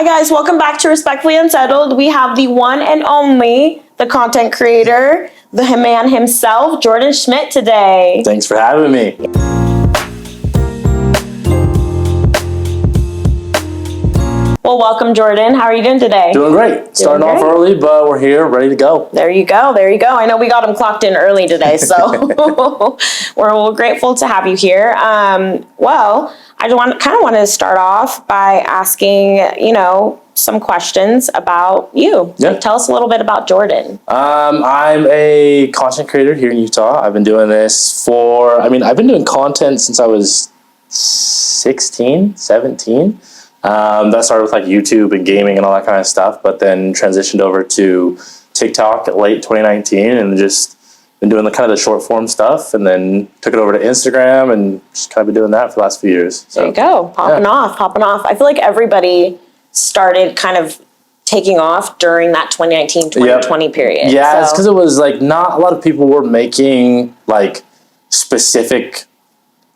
guys, welcome back to Respectfully Unsettled. We have the one and only, the content creator, the man himself, Jordan Schmidt today. Thanks for having me. Well, welcome, Jordan. How are you doing today? Doing great. Starting off early, but we're here, ready to go. There you go. There you go. I know we got him clocked in early today, so we're grateful to have you here. Well, I want to start off by asking, some questions about you. Yeah. Like, tell us a little bit about Jordan. I'm a content creator here in Utah. I've been doing this I've been doing content since I was 16, 17. That started with like YouTube and gaming and all that kind of stuff, but then transitioned over to TikTok at late 2019 and just been doing the kind of the short form stuff, and then took it over to Instagram and just kind of been doing that for the last few years. So, there you go. Popping off. I feel like everybody started kind of taking off during that 2019-2020 period. Yeah, it's because it was like not a lot of people were making like specific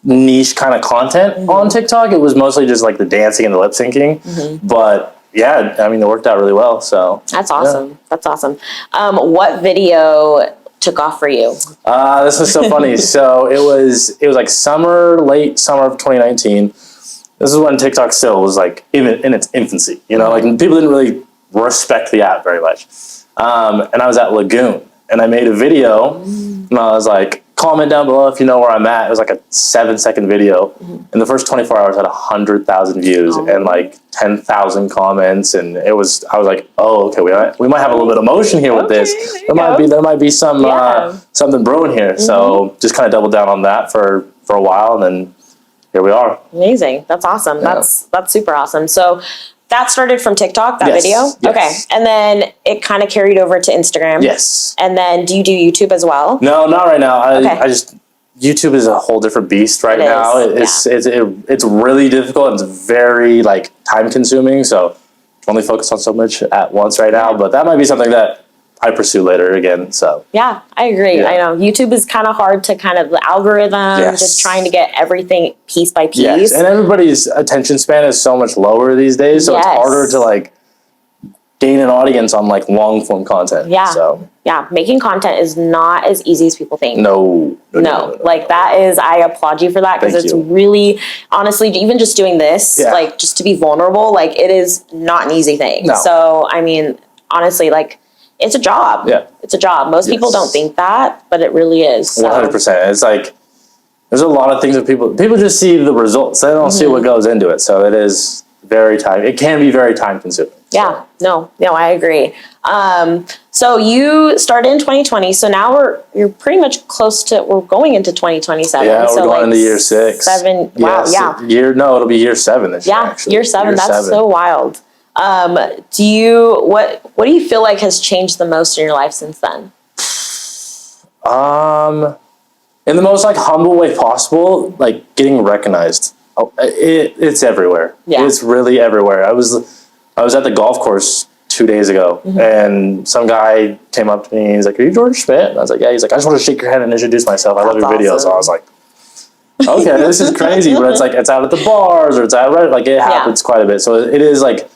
niche kind of content on TikTok. It was mostly just like the dancing and the lip syncing. But yeah, I mean, it worked out really well. So that's awesome. Yeah. That's awesome. What video took off for you? This was so funny. So it was like late summer of 2019. This is when TikTok still was like in its infancy, like people didn't really respect the app very much. And I was at Lagoon and I made a video and I was like, comment down below if you know where I'm at. It was like a 7-second video. In the first 24 hours had 100,000 views and like 10,000 comments. And I was like, oh, okay, we might have a little bit of motion here with this. There might be some something brewing here. So just kind of doubled down on that for a while, and then here we are. Amazing. That's awesome. Yeah. That's super awesome. So that started from TikTok, that video? Yes. Okay. And then it kind of carried over to Instagram. Yes. And then do you do YouTube as well? No, not right now. YouTube is a whole different beast right now. It's really difficult. It's very like time consuming. So only focus on so much at once right now, but that might be something that I pursue later again. So yeah, I agree. Yeah. I know YouTube is kind of hard to the algorithm, just trying to get everything piece by piece. Yes. And everybody's attention span is so much lower these days. So it's harder to like gain an audience on like long form content. Yeah. So yeah, making content is not as easy as people think. No. Like that is, I applaud you for that, because it's really, honestly, even just doing this, like just to be vulnerable, like it is not an easy thing. No. So I mean, honestly, like, it's a job. Yeah. It's a job. Most people don't think that, but it really is. So. 100%. It's like, there's a lot of things that people just see the results. They don't see what goes into it. So it can be very time consuming. Yeah. No, I agree. So you started in 2020. So now you're pretty much we're going into 2027. Yeah, we're going into year 6. 7. Wow. Yeah. It'll be year 7 this year. Yeah. Year 7. That's so wild. What do you feel like has changed the most in your life since then? In the most like humble way possible, like getting recognized. It's everywhere. Yeah. It's really everywhere. I was at the golf course 2 days ago, and some guy came up to me and he's like, "Are you Jordan Schmidt?" And I was like, "Yeah." He's like, "I just want to shake your hand and introduce myself. I love your videos." So I was like, okay, this is crazy, but it's out at the bars or it's out right, like it happens quite a bit. So it is like,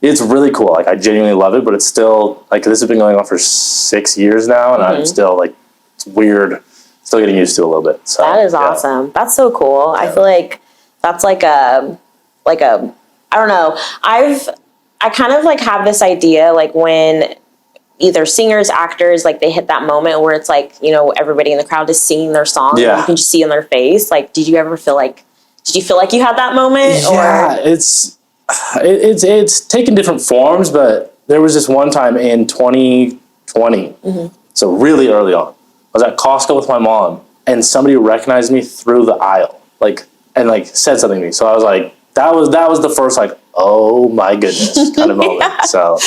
it's really cool. Like I genuinely love it, but it's still like, this has been going on for 6 years now, and I'm still like, it's weird, still getting used to it a little bit. So that is awesome. That's so cool. Yeah. I feel like that's like a I don't know. I kind of like have this idea, like when either singers, actors, like they hit that moment where it's like, everybody in the crowd is singing their song. Yeah. And you can just see in their face. Like, did you feel like you had that moment? Yeah, or? It's taken different forms, but there was this one time in 2020. So really early on, I was at Costco with my mom and somebody recognized me through the aisle, and said something to me. So I was like, that was the first like, oh my goodness kind of moment. So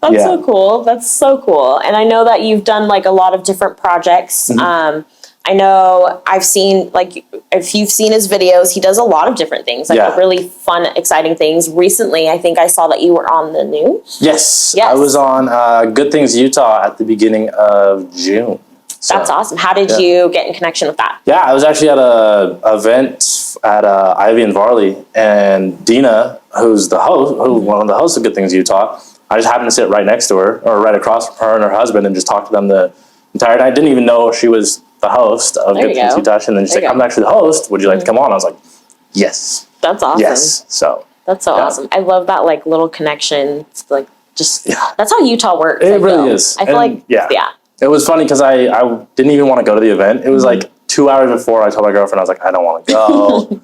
that's so cool. That's so cool. And I know that you've done like a lot of different projects. I know I've seen, like, if you've seen his videos, he does a lot of different things, like really fun, exciting things. Recently, I think I saw that you were on the news. Yes. I was on Good Things Utah at the beginning of June. So, That's awesome. How did you get in connection with that? Yeah, I was actually at a event at Ivy and Varley, and Dina, who's one of the hosts of Good Things Utah, I just happened to sit right next to her, or right across from her and her husband, and just talk to them the entire night. I didn't even know she was the host of Good Things Utah, and then she's like, I'm actually the host. Would you like to come on? I was like, yes. That's awesome. Yes. So. That's so awesome. I love that, like, little connection. It's like, just, that's how Utah works. It really is. I feel like, It was funny because I didn't even want to go to the event. It was like 2 hours before I told my girlfriend, I was like, I don't want to go.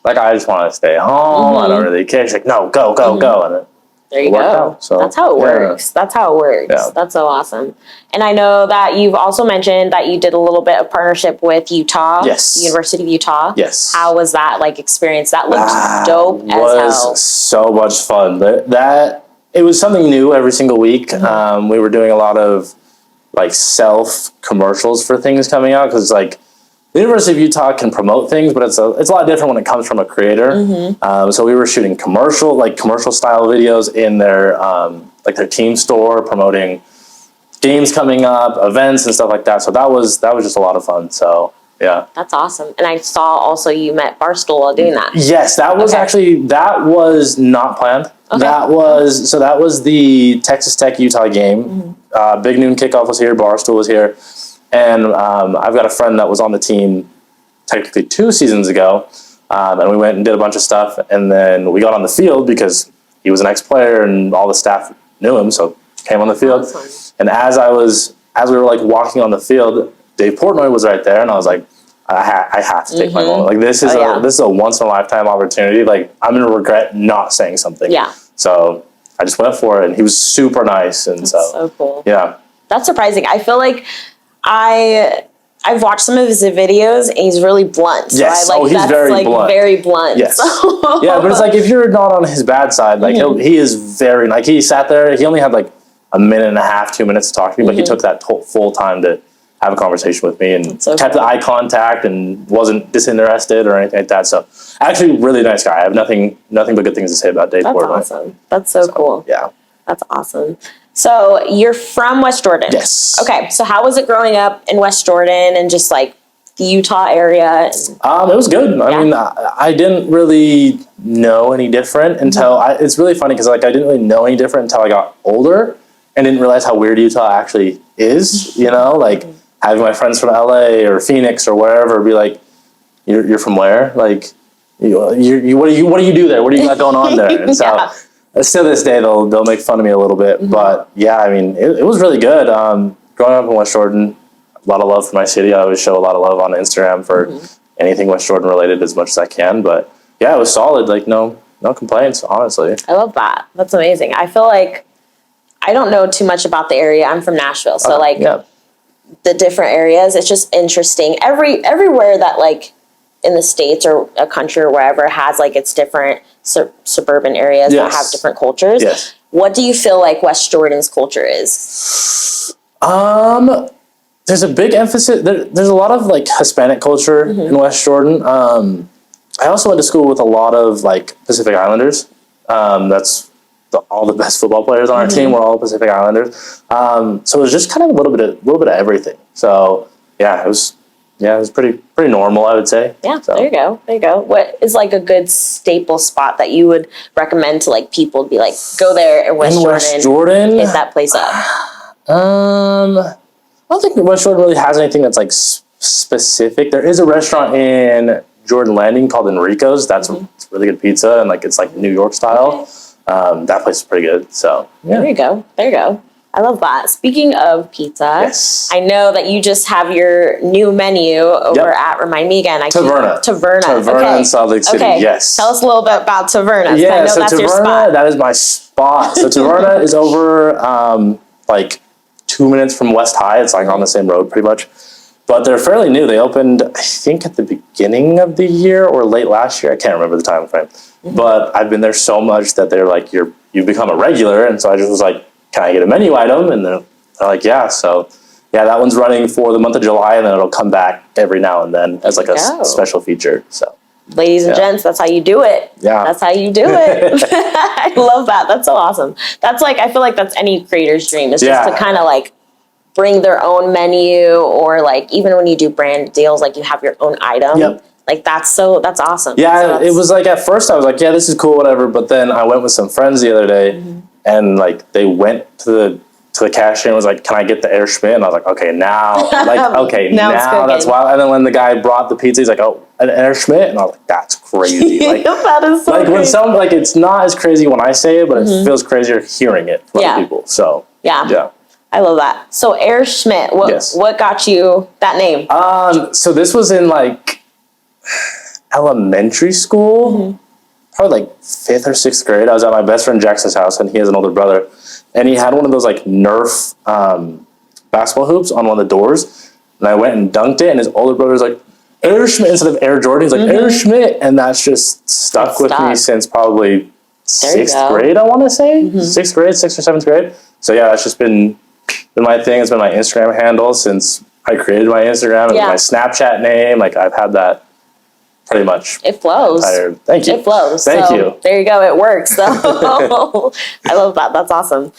Like, I just want to stay home. I don't really care. She's like, no, go. And then there you go. Out, so, that's how it works. That's how it works. Yeah. That's so awesome. And I know that you've also mentioned that you did a little bit of partnership with Utah. Yes. University of Utah. Yes. How was that, like, experience? That looked dope as hell. It was so much fun. It was something new every single week. We were doing a lot of, like, self commercials for things coming out, because, like, the University of Utah can promote things, but it's a lot different when it comes from a creator. So we were shooting commercial style videos in their their team store, promoting games coming up, events and stuff like that. So that was just a lot of fun. So yeah, that's awesome. And I saw also you met Barstool while doing that. Yes, that was that was not planned. That was the Texas Tech Utah game. Big Noon Kickoff was here. Barstool was here. And I've got a friend that was on the team technically 2 seasons ago, and we went and did a bunch of stuff, and then we got on the field because he was an ex-player and all the staff knew him, so came on the field. Awesome. And as we were, like, walking on the field, Dave Portnoy was right there, and I was like, I have to take my moment. Like, this is a once in a lifetime opportunity. Like, I'm gonna regret not saying something. Yeah. So I just went for it, and he was super nice, and that's so cool. Yeah. That's surprising. I feel like I've watched some of his videos, and he's really blunt. So yes, he's very blunt. Very blunt. Yes. So. Yeah, but it's like, if you're not on his bad side, like he is very, like, he sat there. He only had like a minute and a half, 2 minutes to talk to me, but he took that full time to have a conversation with me, and kept the eye contact and wasn't disinterested or anything like that. So actually, really nice guy. I have nothing but good things to say about Dave Portnoy. That's awesome. That's so cool. Yeah. That's awesome. So you're from West Jordan. Yes. Okay. So how was it growing up in West Jordan and just, like, the Utah area? It was good. I mean, I didn't really know any different until it's really funny because, like, I didn't really know any different until I got older and didn't realize how weird Utah actually is. You know, like having my friends from LA or Phoenix or wherever be like, "You're from where? Like, what do you do there? What do you got going on there?" And so. Still this day, they'll make fun of me a little bit, but yeah, I mean, it was really good. Growing up in West Jordan, a lot of love for my city. I always show a lot of love on Instagram for anything West Jordan related as much as I can. But yeah, it was solid. Like, no complaints, honestly. I love that. That's amazing. I feel like I don't know too much about the area. I'm from Nashville, so the different areas. It's just interesting. Everywhere that, like, in the States or a country or wherever has, like, its different suburban areas that have different cultures. Yes. What do you feel like West Jordan's culture is? There's a big emphasis. There's a lot of, like, Hispanic culture in West Jordan. I also went to school with a lot of, like, Pacific Islanders. That's all the best football players on our team were all Pacific Islanders. So it was just kind of a little bit of everything. So yeah, it was pretty normal, I would say. Yeah, so. There you go. What is, like, a good staple spot that you would recommend to, like, people to be like, go there in West Jordan, hit that place up? I don't think West Jordan really has anything that's, like, specific. There is a restaurant in Jordan Landing called Enrico's. That's it's really good pizza, and, like, it's, like, New York style. Okay. That place is pretty good. So yeah. There you go. I love that. Speaking of pizza, I know that you just have your new menu over at, remind me again. Taverna. Okay. In Salt Lake City, yes. Tell us a little bit about Taverna. Yeah, I know so that's Taverna, your spot. that is my spot. So Taverna is over, like, 2 minutes from West High. It's, like, on the same road pretty much. But they're fairly new. They opened, I think, at the beginning of the year or late last year. I can't remember the time frame. But I've been there so much that they're like, you've become a regular. And so I just was like, can I get a menu item? And they're like, yeah. So yeah, that one's running for the month of July, and then it'll come back every now and then as, like, a special feature. So ladies and gents, that's how you do it. Yeah. That's how you do it. I love that. That's so awesome. That's, like, I feel like that's any creator's dream, is just to kind of, like, bring their own menu, or like even when you do brand deals, like you have your own item. Yep. Like that's awesome. Yeah, it was like at first I was like, yeah, this is cool, whatever. But then I went with some friends the other day, and like they went to the cashier and was like, "Can I get the Air Schmidt?" And I was like, "Okay, now, now that's wild." And then when the guy brought the pizza, he's like, "Oh, an Air Schmidt," and I was like, "That's crazy!" Like that is so like crazy. when some like it's not as crazy when I say it, but it feels crazier hearing it from other people. So yeah. I love that. So Air Schmidt, what got you that name? So this was in like elementary school, probably like 5th or 6th grade. I was at my best friend Jackson's house, and he has an older brother, and he had one of those like Nerf basketball hoops on one of the doors, and I went and dunked it, and his older brother was like, Air Schmidt instead of Air Jordan. He's like, Air Schmidt, and that's just stuck with me since probably 6th grade, I want to say. 6th grade, 6th or 7th grade. So yeah, that's just been my thing. It's been my Instagram handle since I created my Instagram. It was my Snapchat name. Like I've had that pretty much. It flows. Thank you. It flows. Thank you. There you go. It works. So I love that. That's awesome.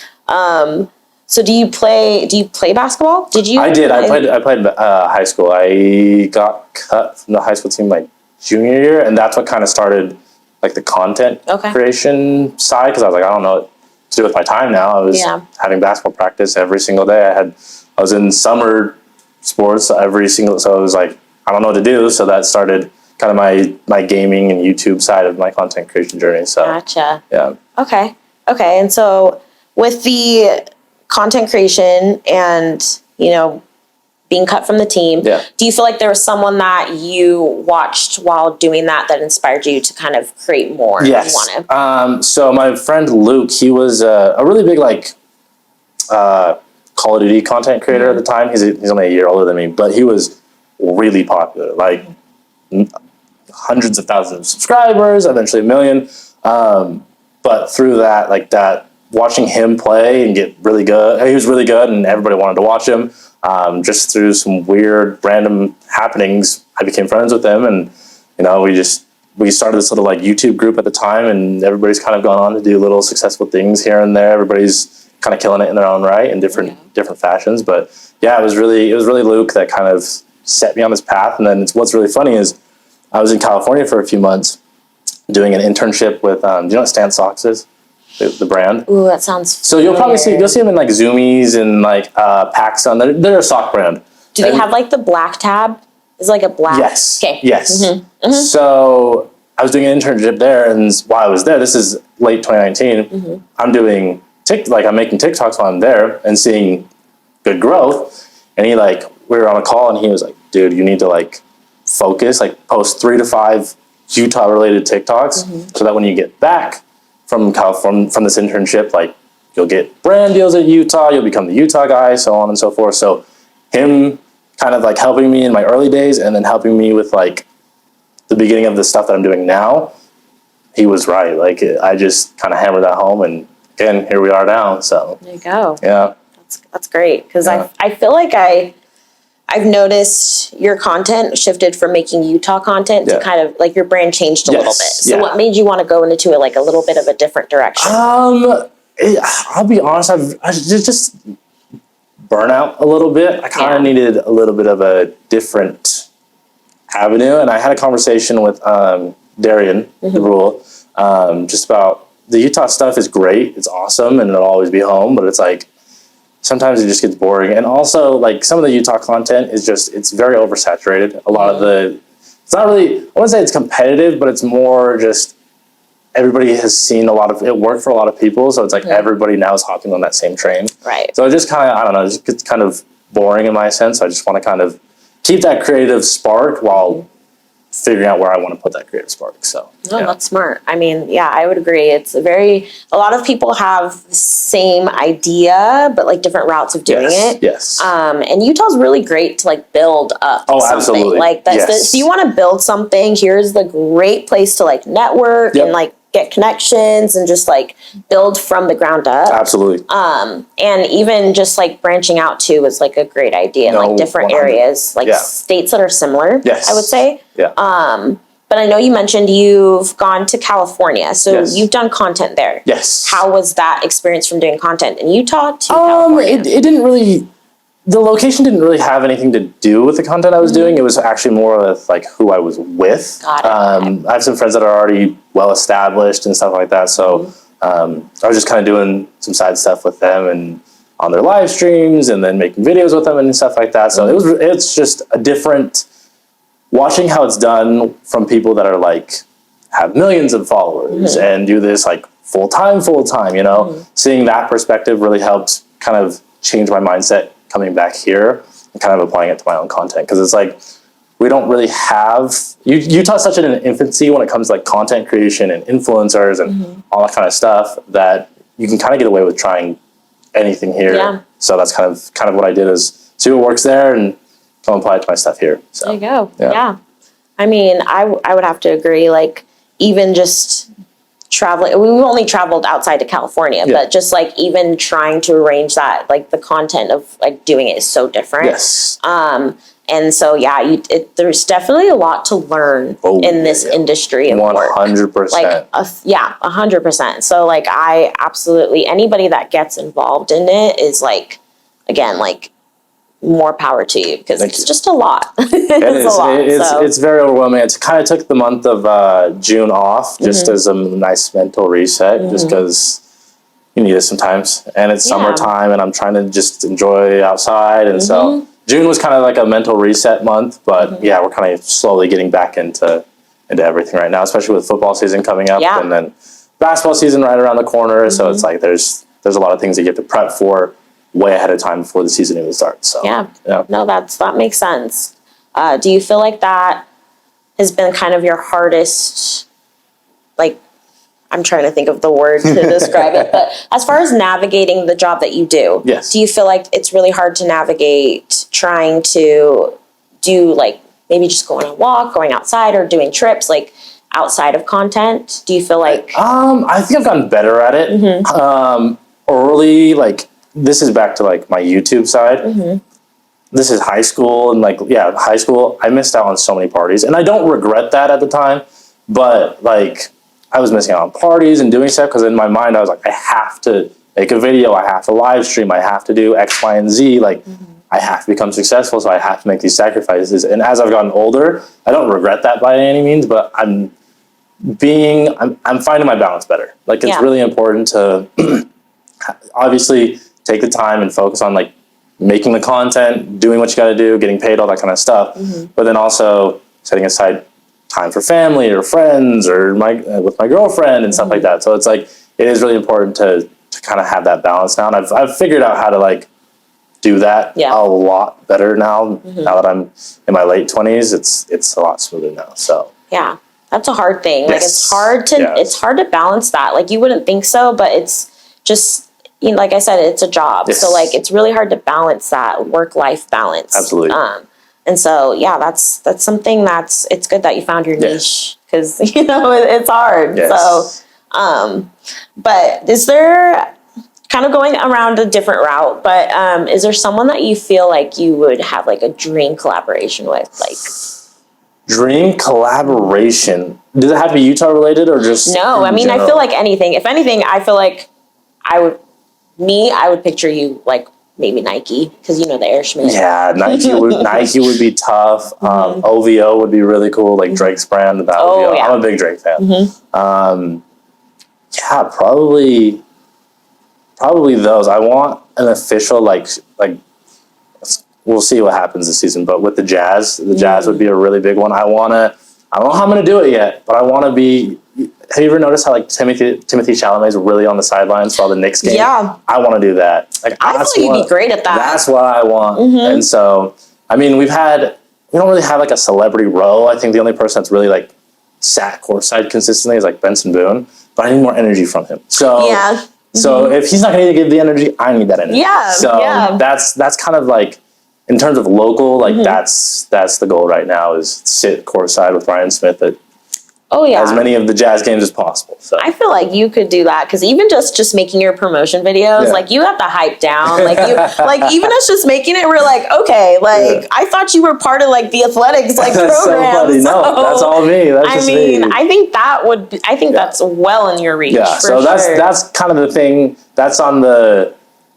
So do you play basketball? Did you? I did. I played high school. I got cut from the high school team my junior year, and that's what kind of started like the content creation side, because I was like, I don't know what to do with my time now. I was having basketball practice every single day. I was in summer sports so I was like, I don't know what to do. So that started kind of my gaming and YouTube side of my content creation journey. So gotcha. Yeah. Okay. And so with the content creation and, being cut from the team, do you feel like there was someone that you watched while doing that inspired you to kind of create more? Yes. So my friend Luke, he was a really big Call of Duty content creator at the time. He's only a year older than me, but he was really popular, like hundreds of thousands of subscribers, eventually 1 million. But through that, watching him play and get really good, he was really good and everybody wanted to watch him. Just through some weird random happenings, I became friends with him, and we started this little YouTube group at the time, and everybody's kind of gone on to do little successful things here and there. Everybody's kind of killing it in their own right in different fashions. But yeah, it was really Luke that kind of set me on this path. And then what's really funny is I was in California for a few months doing an internship with do you know what Stan Socks is? The brand. Ooh, that sounds familiar. So you'll see them in Zoomies and PacSun. They're a sock brand. Do they have the black tab? Is it a black? Yes. Okay. Yes. So I was doing an internship there, and while I was there, this is late 2019. I'm doing I'm making TikToks while I'm there and seeing good growth. And he we were on a call, and he was like, "Dude, you need to focus, post 3 to 5 Utah related TikToks, so that when you get back from this internship, you'll get brand deals at Utah, you'll become the Utah guy, so on and so forth." So him kind of helping me in my early days, and then helping me with the beginning of the stuff that I'm doing now, he was right. I just kind of hammered that home, and again, here we are now. So there you go. Yeah, that's great, because I feel like I've noticed your content shifted from making Utah content to kind of your brand changed a little bit. So what made you want to go into it a little bit of a different direction? I'll be honest, I just burnout a little bit. I kind of needed a little bit of a different avenue, and I had a conversation with Darian, the Rule, just about the Utah stuff is great. It's awesome, and it'll always be home, but it's sometimes it just gets boring. And also, some of the Utah content is it's very oversaturated. A lot of it's not really, I wouldn't say it's competitive, but it's more just everybody has seen a lot of it work for a lot of people. So it's everybody now is hopping on that same train. Right. So it just kind of, I don't know, it just gets kind of boring in my sense. I just want to kind of keep that creative spark while figuring out where I want to put that creative spark. So that's smart. I mean, I would agree. It's a lot of people have the same idea, but different routes of doing it. Yes. And Utah's really great to build up something. Absolutely. If you want to build something, here's the great place to network and get connections and just build from the ground up. Absolutely. And even just branching out too is a great idea in different 100. Areas, states that are similar. Yes. I would say. Yeah. But I know you mentioned you've gone to California, so you've done content there. Yes. How was that experience from doing content in Utah to California? It didn't really the location didn't really have anything to do with the content I was doing. It was actually more with like who I was with. Got it. I have some friends that are already well established and stuff like that. So I was just kind of doing some side stuff with them and on their live streams, and then making videos with them and stuff like that. So it's just a different, watching how it's done from people that are like, have millions of followers and do this like full time, you know, seeing that perspective really helped kind of change my mindset coming back here and kind of applying it to my own content. Cause it's like, we don't really have, Utah's such in an infancy when it comes to like content creation and influencers and all that kind of stuff, that you can kind of get away with trying anything here. Yeah. So that's kind of what I did, is see what works there and come apply it to my stuff here. So there you go. Yeah. I mean, I would have to agree, like even just traveling, we've only traveled outside to California, but just like even trying to arrange that, like the content of like doing it is so different. Yes. And so, there's definitely a lot to learn in this industry of 100%. Like, 100%. So like, I absolutely, anybody that gets involved in it is like, again, like more power to you, because it's just a lot. It's very overwhelming. It kind of took the month of June off just as a nice mental reset, just because you need it sometimes. And it's summertime and I'm trying to just enjoy outside. And so June was kind of like a mental reset month, but we're kind of slowly getting back into everything right now, especially with football season coming up and then basketball season right around the corner. So it's like, there's a lot of things that you have to prep for way ahead of time before the season even starts. So no, that makes sense. Do you feel like that has been kind of your hardest, like, I'm trying to think of the word to describe it, but as far as navigating the job that you do, do you feel like it's really hard to navigate trying to do, like, maybe just going on a walk, going outside, or doing trips, like, outside of content? Do you feel like... I think I've gotten better at it. Early, like, this is back to, like, my YouTube side. This is high school, and, like, high school, I missed out on so many parties, and I don't regret that at the time, but, like... I was missing out on parties and doing stuff, because in my mind I was like, I have to make a video, I have to live stream, I have to do X, Y, and Z. Like, I have to become successful, so I have to make these sacrifices. And as I've gotten older, I don't regret that by any means, but I'm finding my balance better. Like, it's really important to obviously take the time and focus on like making the content, doing what you got to do, getting paid, all that kind of stuff. But then also setting aside time for family or friends or with my girlfriend and stuff like that. So it's like, it is really important to kind of have that balance now. And I've figured out how to like do that a lot better now. Now that I'm in my late 20s, it's a lot smoother now. So yeah, that's a hard thing. Like, it's hard to balance that. Like, you wouldn't think so, but it's just, you know, like I said, it's a job. So like, it's really hard to balance that work-life balance. Absolutely. And so, that's something it's good that you found your niche, because, you know, it's hard. So, but is there, kind of going around a different route, but is there someone that you feel like you would have like a dream collaboration with? Like, dream collaboration? Does it have to be Utah related or just? No, I mean, general? I feel like anything. If anything, I feel like I would picture you like, maybe Nike, because you know the Air Schmidt. Yeah, Nike would be tough. OVO would be really cool, like Drake's brand. OVO. I'm a big Drake fan. Probably those. I want an official like we'll see what happens this season, but with the Jazz would be a really big one. I don't know how I'm gonna do it yet, but I want to be. Have you ever noticed how like Timothy Chalamet is really on the sidelines for all the Knicks games? Yeah, I want to do that. Like, I feel like you'd be great at that. That's what I want. And so, I mean, we don't really have like a celebrity row. I think the only person that's really like sat courtside consistently is like Benson Boone, but I need more energy from him. So so if he's not going to give the energy, I need that energy. Yeah. So that's kind of like, in terms of local, like that's the goal right now, is sit courtside with Ryan Smith at as many of the Jazz games as possible. So I feel like you could do that, because even just making your promotion videos, like, you have to hype down, like, you like, even us just making it, we're like, okay, like I thought you were part of like the athletics like program. So funny. No, that's all me. That's me. I think that's well in your reach. Yeah. So that's kind of the thing. That's on the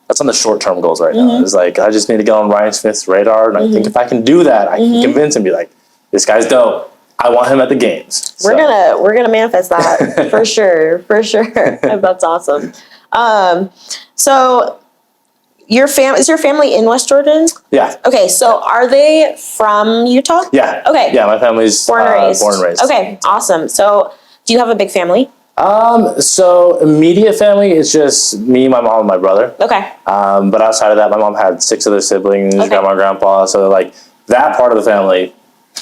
that's on the short-term goals right now. It's like, I just need to get on Ryan Smith's radar. And I think if I can do that, I can convince him, be like, this guy's dope. I want him at the games. We're gonna manifest that for sure. That's awesome. So is your family in West Jordan? Yeah. Okay, so are they from Utah? Yeah. Okay. Yeah, my family's Born and raised. Okay, awesome. So do you have a big family? So immediate family is just me, my mom, and my brother. Okay. But outside of that, my mom had 6 other siblings, grandma, grandpa. So like that part of the family,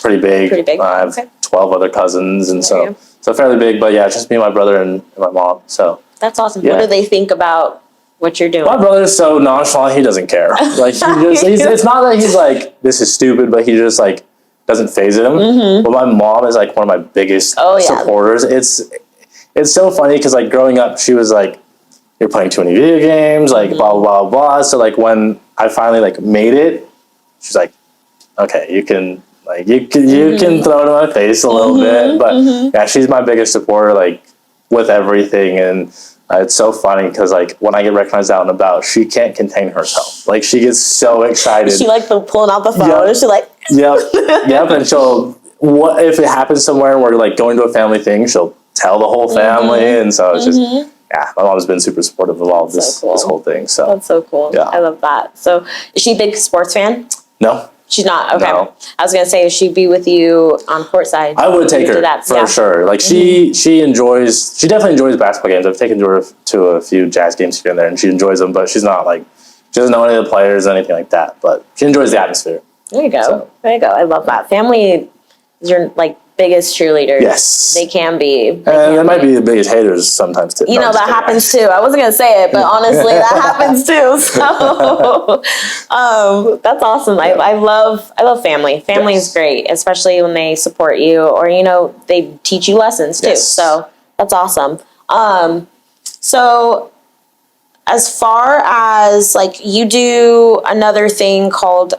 pretty big. I have 12 other cousins, and so fairly big. But yeah, just me, my brother, and my mom. So that's awesome. Yeah. What do they think about what you're doing? My brother's so nonchalant; he doesn't care. Like it's not that he's like, this is stupid, but he just like doesn't faze him. But my mom is like one of my biggest supporters. It's so funny because like growing up, she was like, "You're playing too many video games," like blah blah blah. So like when I finally like made it, she's like, "Okay, you can throw it in my face a little bit," but yeah, she's my biggest supporter, like with everything. And it's so funny because like when I get recognized out and about, she can't contain herself. Like she gets so excited. She like pulling out the phone. Is she like? Yep. And what if it happens somewhere and we're like going to a family thing? She'll tell the whole family, and so it's just my mom's been super supportive of all of this whole thing. So that's so cool. Yeah, I love that. So is she a big sports fan? No. She's not? Okay. No. I was going to say, is she be with you on courtside? I would take her for sure. Like she definitely enjoys basketball games. I've taken her to a few Jazz games here and there, and she enjoys them, but she's not like, she doesn't know any of the players or anything like that, but she enjoys the atmosphere. There you go. There you go. I love that. Family is your like biggest cheerleaders. Yes. They can be. And they might be the biggest haters sometimes too. You know, that happens too. I wasn't going to say it, but honestly, that happens too. So that's awesome. Yeah. I love family. Family is great, especially when they support you or, you know, they teach you lessons too. Yes. So that's awesome. So as far as like you do another thing called,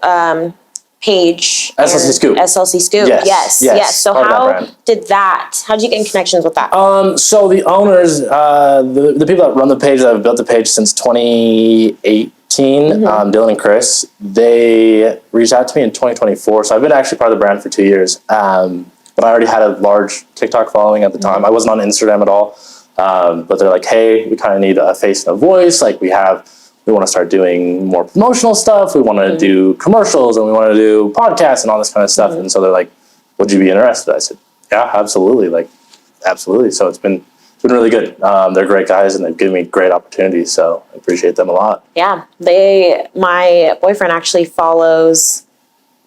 Page SLC Scoop. SLC Scoop. Yes. So how'd you get in connections with that? So the owners, the people that run the page, that have built the page since 2018, Dylan and Chris, they reached out to me in 2024. So I've been actually part of the brand for 2 years. But I already had a large TikTok following at the time. I wasn't on Instagram at all. But they're like, hey, we kind of need a face and a voice. Like we want to start doing more promotional stuff. We want to do commercials, and we want to do podcasts and all this kind of stuff. And so they're like, would you be interested? I said, yeah, absolutely. Like, absolutely. So it's been really good. They're great guys, and they've given me great opportunities. So I appreciate them a lot. Yeah. My boyfriend actually follows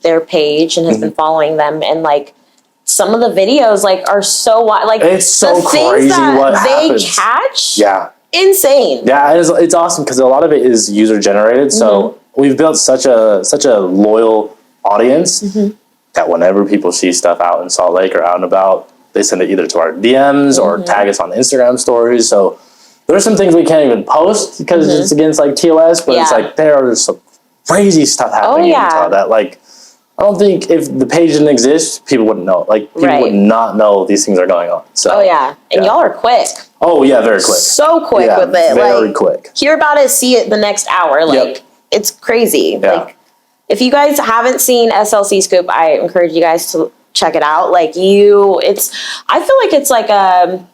their page and has been following them. And like, some of the videos like are so like it's so crazy what happens. They catch. Yeah. Insane. Yeah, it's awesome because a lot of it is user generated. So we've built such a loyal audience that whenever people see stuff out in Salt Lake or out and about, they send it either to our DMs or tag us on Instagram stories. So there's some things we can't even post because it's against like TOS, but it's like there is some crazy stuff happening in Utah that like I don't think if the page didn't exist, people wouldn't know. Like people would not know these things are going on. So and y'all are quick. Oh yeah, very quick. So quick with it. Very like, quick. Hear about it, see it the next hour. Like it's crazy. Yeah. Like if you guys haven't seen SLC Scoop, I encourage you guys to check it out. Like I feel like it's like a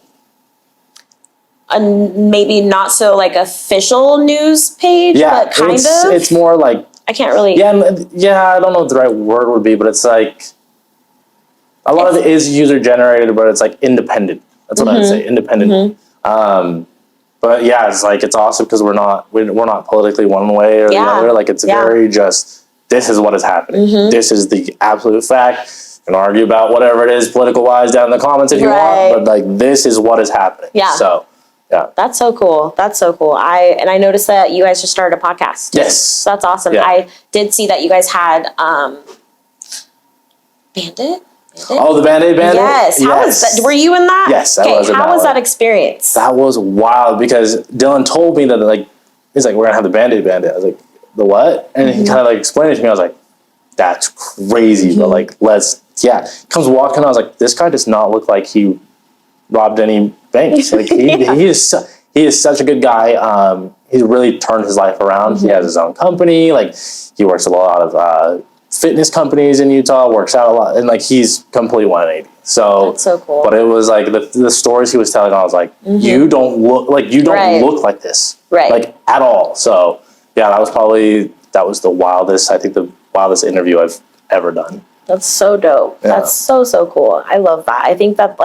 maybe not so like official news page, but kind of. It's more like I can't really. Yeah, I don't know what the right word would be, but it's like a lot of it is user generated, but it's like independent. That's what I'd say, independent. But yeah, it's like it's awesome because we're not politically one way or the other. Like it's very just this is what is happening. This is the absolute fact. You can argue about whatever it is political wise down in the comments if you want, but like this is what is happening. Yeah. So. Yeah. That's so cool. I noticed that you guys just started a podcast. Yes. So that's awesome. Yeah. I did see that you guys had Bandit? Oh, the Band-Aid Bandit? Yes. How was that? Were you in that? Yes, I was in that. How was that experience? That was wild because Dylan told me that like he's like, we're gonna have the Band-Aid Bandit. I was like, the what? And he kind of like explained it to me. I was like, that's crazy, but like comes walking. I was like, this guy does not look like he robbed any banks. Like he he is such a good guy. He's really turned his life around. He has his own company. Like, he works at a lot of fitness companies in Utah, works out a lot, and like, he's complete 180. So that's so cool. But it was like the stories he was telling, I was like, you don't look like look like this, like at all. So yeah, that was the wildest, I think the wildest interview I've ever done. That's so dope. Yeah. That's so cool. I love that. I think that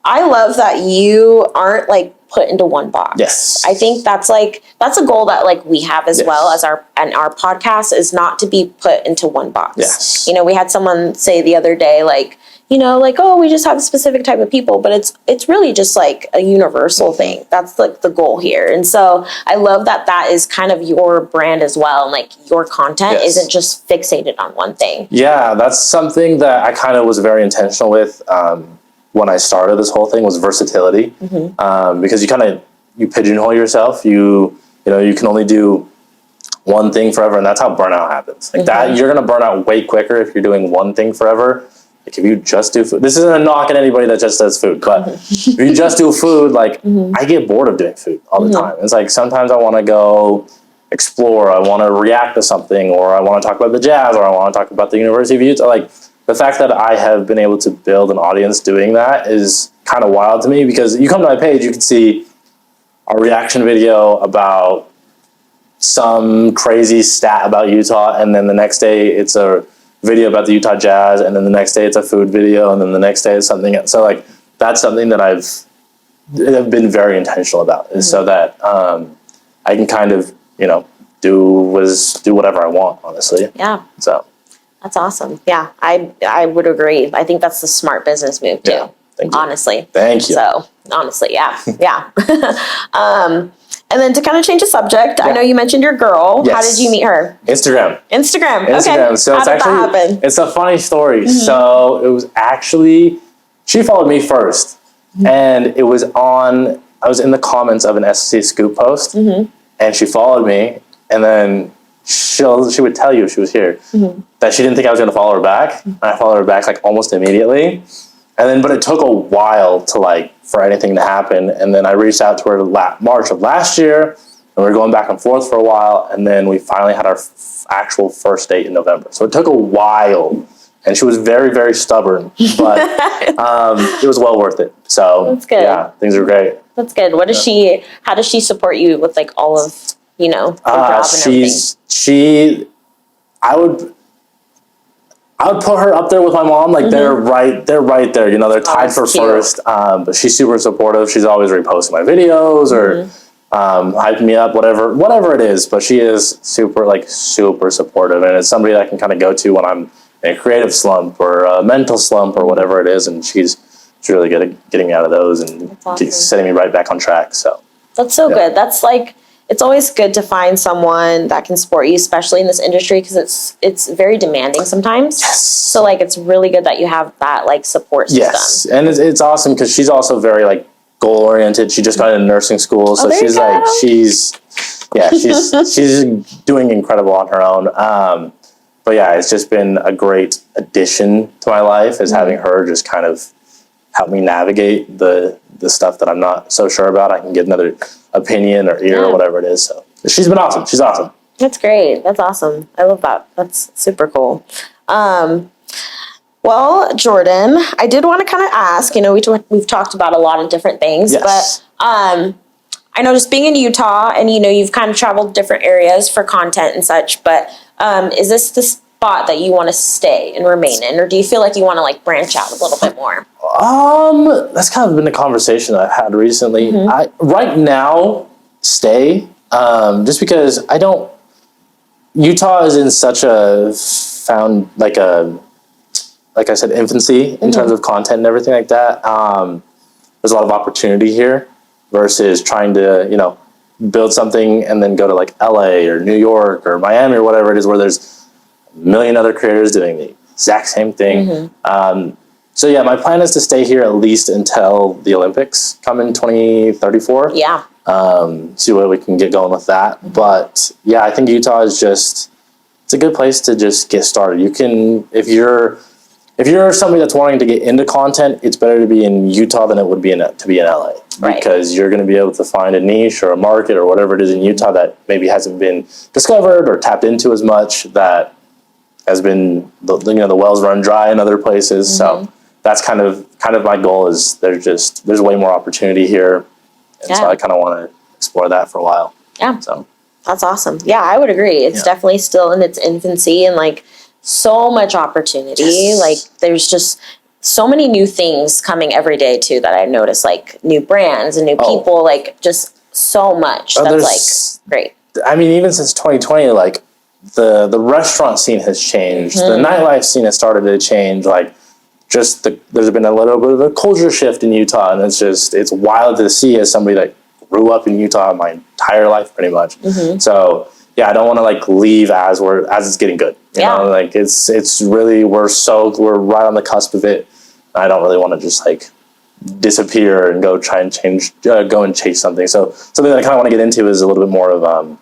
I love that you aren't like put into one box. Yes. I think that's a goal that like we have as well as our podcast is not to be put into one box. Yes. We had someone say the other day, like, oh, we just have a specific type of people, but it's really just like a universal thing. That's like the goal here. And so I love that is kind of your brand as well. And like your content isn't just fixated on one thing. Yeah, that's something that I kind of was very intentional with when I started this whole thing, was versatility. Because you pigeonhole yourself. You can only do one thing forever, and that's how burnout happens. Like that, you're gonna burn out way quicker if you're doing one thing forever. Like if you just do food, this isn't a knock at anybody that just does food, but if you just do food, like I get bored of doing food all the time. It's like sometimes I want to go explore, I want to react to something, or I want to talk about the Jazz, or I want to talk about the University of Utah. Like the fact that I have been able to build an audience doing that is kind of wild to me, because you come to my page, you can see a reaction video about some crazy stat about Utah, and then the next day it's a video about the Utah Jazz, and then the next day it's a food video, and then the next day it's something else. So like that's something that I've been very intentional about, is so that I can kind of do whatever I want, honestly. Yeah. So that's awesome. Yeah, I would agree. I think that's the smart business move too. Yeah, thank you. Honestly. Thank you. So honestly, yeah. And then to kind of change the subject, I know you mentioned your girl. Yes. How did you meet her? Instagram. Okay. So how it's did that happen? It's a funny story. So it was actually, she followed me first, and I was in the comments of an SC Scoop post, and she followed me, and then she would tell you if she was here that she didn't think I was going to follow her back. And I followed her back like almost immediately. But it took a while for anything to happen. And then I reached out to her March of last year, and we were going back and forth for a while. And then we finally had our actual first date in November. So it took a while, and she was very, very stubborn, but it was well worth it. So that's good. Yeah, things are great. That's good. How does she support you with like all of, your job and everything? I would put her up there with my mom. Like they're right there. They're tied for cute. first. But she's super supportive. She's always reposting my videos or hyping me up, whatever it is. But she is super supportive, and it's somebody that I can kind of go to when I'm in a creative slump or a mental slump or whatever it is. And she's really good at getting me out of those and setting me right back on track. So that's so good. That's it's always good to find someone that can support you, especially in this industry, because it's very demanding sometimes. Yes. So it's really good that you have that support system. Yes, and it's awesome because she's also very goal oriented. She just got into nursing school, so she's doing incredible on her own. But yeah, it's just been a great addition to my life, is having her just kind of help me navigate the stuff that I'm not so sure about. I can get another opinion or ear or whatever it is. So she's been awesome. She's awesome. That's great. That's awesome. I love that. That's super cool. Well, Jordan, I did want to kind of ask, we've talked about a lot of different things, but I know just being in Utah and, you've kind of traveled different areas for content and such, but is this the spot that you want to stay and remain in, or do you feel like you want to branch out a little bit more? That's kind of been a conversation that I've had recently. Right now, stay, just because Utah is in such a like I said, infancy in terms of content and everything like that. There's a lot of opportunity here versus trying to, build something and then go to LA or New York or Miami or whatever it is, where there's a million other creators doing the exact same thing. So yeah, my plan is to stay here at least until the Olympics come in 2034. Yeah. See what we can get going with that. But yeah, I think Utah is it's a good place to just get started. You can, if you're if you're somebody that's wanting to get into content, it's better to be in Utah than it would be to be in LA, because you're going to be able to find a niche or a market or whatever it is in Utah that maybe hasn't been discovered or tapped into as much, that has been the wells run dry in other places. So that's kind of my goal, is there's way more opportunity here, and so I kind of want to explore that for a while. Yeah. So that's awesome. Yeah, I would agree. It's definitely still in its infancy, and like so much opportunity. Yes. Like there's just so many new things coming every day too that I notice, like new brands and new people, like just so much. That's like great. I mean, even since 2020, like the restaurant scene has changed. The nightlife scene has started to change. Like there's been a little bit of a culture shift in Utah, and it's wild to see as somebody that grew up in Utah my entire life pretty much. So yeah, I don't want to like leave as it's getting good. You know, like it's really, we're right on the cusp of it. I don't really want to just like disappear and go try and go and chase something. So something that I kind of want to get into is a little bit more of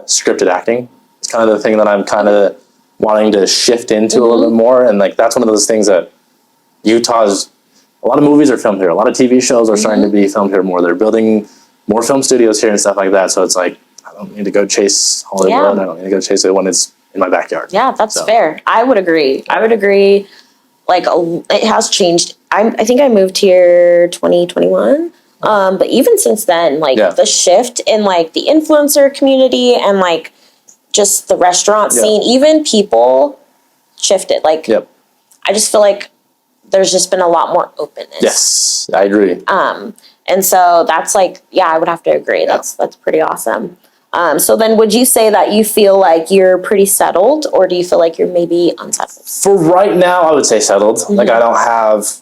scripted acting. It's kind of the thing that I'm kind of wanting to shift into a little bit more. And like, that's one of those things that Utah's, a lot of movies are filmed here. A lot of TV shows are starting to be filmed here more. They're building more film studios here and stuff like that. So it's like, I don't need to go chase Hollywood. I don't need to go chase it when it's in my backyard. Yeah, that's fair. I would agree. Like it has changed. I think I moved here 2021. But even since then, like the shift in like the influencer community and like just the restaurant scene, even people shifted. Like I just feel like there's just been a lot more openness. Yes, I agree. And so that's like, I would have to agree. That's pretty awesome. So then would you say that you feel like you're pretty settled, or do you feel like you're maybe unsettled? For right now, I would say settled. Like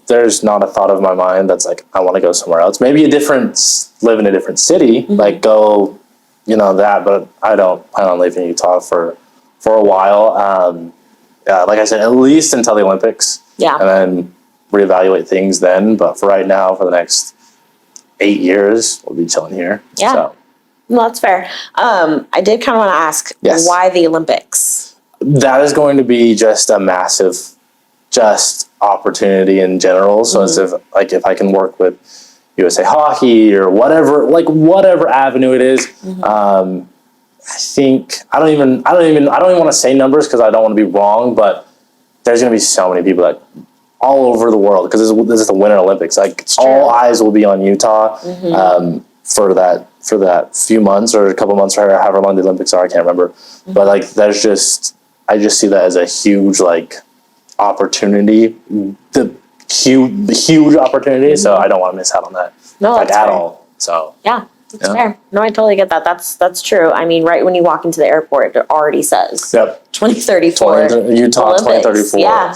there's not a thought of my mind that's like, I want to go somewhere else. Maybe live in a different city, like go, but I don't plan on leaving Utah for a while. Like I said, at least until the Olympics. Yeah. And then reevaluate things then. But for right now, for the next 8 years, we'll be chilling here. Yeah. So. Well, that's fair. I did kind of want to ask, why the Olympics? That is going to be just a massive, opportunity in general. So as if I can work with USA Hockey or whatever avenue it is, I think I don't even want to say numbers because I don't want to be wrong, but there's going to be so many people that all over the world, because this is the Winter Olympics. Like all eyes will be on Utah for that few months or a couple months or however long the Olympics are. I can't remember, but like I just see that as a huge opportunity, the huge opportunity. So I don't want to miss out on that. No, at all. So that's fair. No, I totally get that. That's true. I mean, right when you walk into the airport, it already says 2034 Utah Olympics. 2034. Yeah.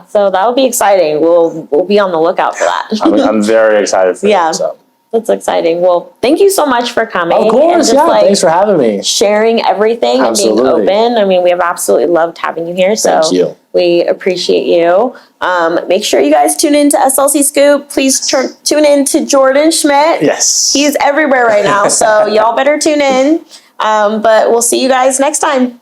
So that will be exciting. We'll be on the lookout for that. I'm very excited for that. So. That's exciting. Well, thank you so much for coming. Of course, and just, thanks for having me. Sharing everything and being open. I mean, we have absolutely loved having you here. So thank you. We appreciate you. Make sure you guys tune in to SLC Scoop. Please tune in to Jordan Schmidt. Yes. He's everywhere right now. So y'all better tune in. But we'll see you guys next time.